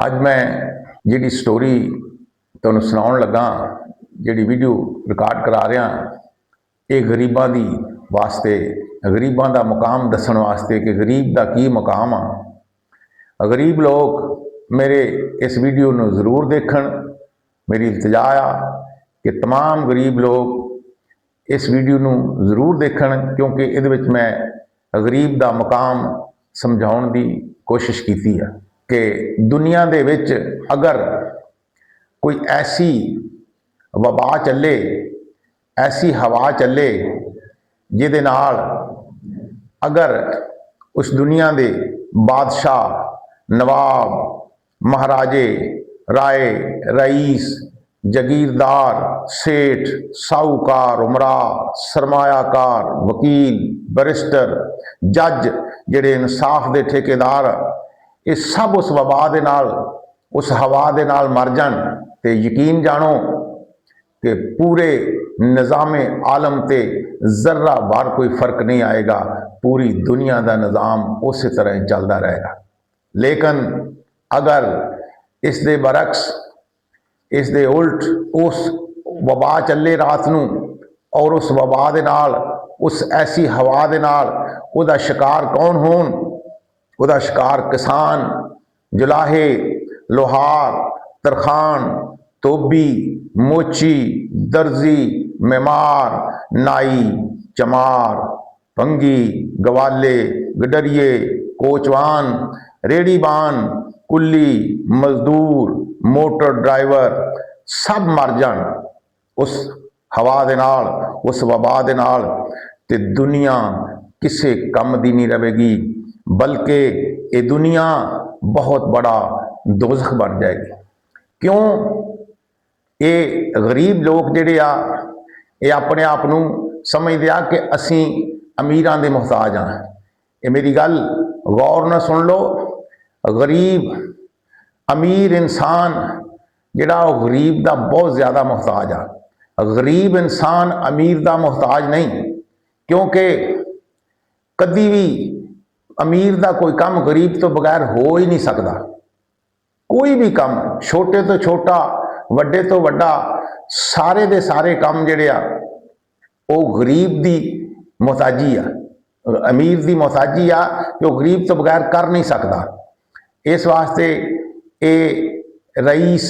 ਅੱਜ मैं जी स्टोरी तुहानूं सुणाउण लगा, जी वीडियो रिकॉर्ड करा रहा, ये गरीबां दी वास्ते, गरीबां दा मुकाम दस्सण वास्ते कि गरीब दा की मुकाम आ। गरीब लोग मेरे इस वीडियो नूं जरूर देखण। मेरी इल्तिजा आ कि तमाम गरीब लोग इस वीडियो नूं जरूर देखण, क्योंकि इहदे विच मैं गरीब दा मुकाम समझाउण दी कोशिश कीती है कि दुनिया दे विच अगर कोई ऐसी वबा चले, ऐसी हवा चले जिहदे नाल अगर उस दुनिया दे बादशाह, नवाब, महाराजे, राय, रईस, जगीरदार, सेठ, साहूकार, उमरा, सरमायाकार, वकील, बैरिस्टर, जज, जिहड़े इंसाफ दे ठेकेदार, ये सब उस वबा दे नाल, उस हवा दे नाल मर जाण ते यकीन जानो कि पूरे निज़ामे आलम ते जर्रा बार कोई फर्क नहीं आएगा। पूरी दुनिया का निज़ाम उस तरह चलता रहेगा। लेकिन अगर इस दे बरक्स, इस दे उल्ट उस वबा चले रात नूं और उस वबा दे नाल, उस ऐसी हवा दे नाल उहदा शिकार कौन होण? उहदा शिकार किसान, जुलाहे, लोहार, तरखान, तोबी, मोची, दर्जी, मेमार, नाई, चमार, भंगी, गवाले, गडरिए, कोचवान, रेड़ीबान, कुल्ली, मजदूर, मोटर ड्राइवर सब मर जाण उस हवा दे नाल, उस वबा दे नाल, ते दुनिया किसी कम दी नहीं रहेगी, बल्कि ये दुनिया बहुत बड़ा दोज़ख बन जाएगी। क्यों? ये गरीब लोग जिहड़े आ, ये अपने आप नूं समझदे आ कि असीं अमीरां दे मुहताज हाँ। ये मेरी गल गौर नाल सुन लो। गरीब अमीर इंसान जिहड़ा वो गरीब दा बहुत ज़्यादा मुहताज आ। गरीब इंसान अमीर दा मुहताज नहीं, क्योंकि कदी भी अमीर दा कोई काम गरीब तो बगैर हो ही नहीं सकता। कोई भी काम, छोटे तो छोटा, वड्डे तो वड्डा, सारे दे सारे काम जिहड़े आ वो गरीब दी मोहताजी आ, अमीर दी मोहताजी आ कि वह गरीब तो बगैर कर नहीं सकता। इस वास्ते ये रईस,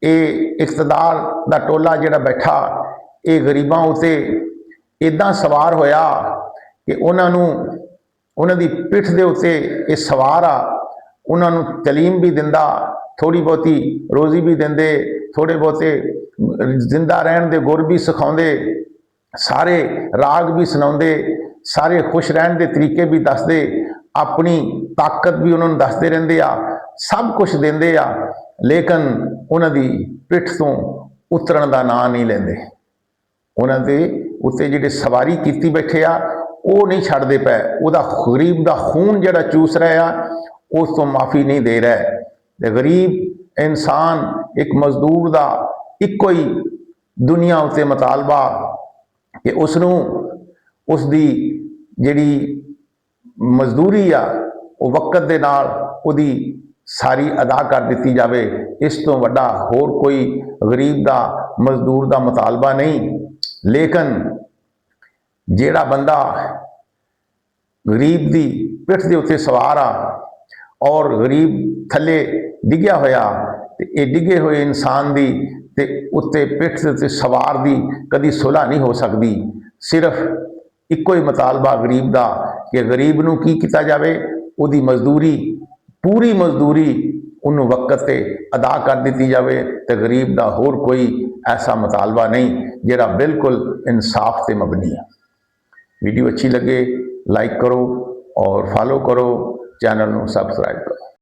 ये इकतदार दा टोला जिहड़ा बैठा, ये गरीबां उत्ते इदां सवार होया कि उन्हां दी पिठ दे उत्ते ये सवार आ, उन्हां नूं तलीम भी दिंदा, थोड़ी बहुती रोज़ी भी देंदे, थोड़े बहुते जिंदा रहन दे गुर भी सिखाउंदे, सारे राग भी सुनाउंदे, सारे खुश रहन दे तरीके भी दसदे, अपनी ताकत भी उन्होंने दसदे रहिंदे आ, सब कुछ देंदे आ, लेकिन उन्हां दी पिठ तो उतरन दा नां नहीं लेंदे। उन्हां दे उत्ते जिहड़े सवारी कीती बैठे आ वो नहीं छड्डदे पए, उहदा गरीब दा खून जिहड़ा चूस रहे आ उस तो माफ़ी नहीं दे रहे। ते गरीब इंसान, एक मजदूर दा इक्को ही दुनिया उत्ते मुतालबा कि उसनूं उसदी जिहड़ी मजदूरी आ वो वक्त दे नाल उहदी सारी अदा कर दित्ती जावे। इस तो वड्डा होर कोई गरीब दा, मजदूर दा मुतालबा नहीं। लेकिन जिहड़ा बंदा गरीब दी पिठ दे उत्ते सवार आ और गरीब थले डिग्या होया, ते ये डिगे हुए इंसान दी ते उत्ते पिठ दे उत्ते सवार दी कदी सुलह नहीं हो सकती। सिर्फ इक्को ही मुतालबा गरीब दा कि गरीब नूं की कीता जावे, उहदी मजदूरी, पूरी मजदूरी उन्होंने वक्त ते अदा कर दी जाए। तो गरीब दा होर कोई ऐसा मुतालबा नहीं जिहड़ा बिल्कुल इंसाफ ते मबनी है। वीडियो अच्छी लगे लाइक करो और फॉलो करो, चैनल नूं सबसक्राइब करो।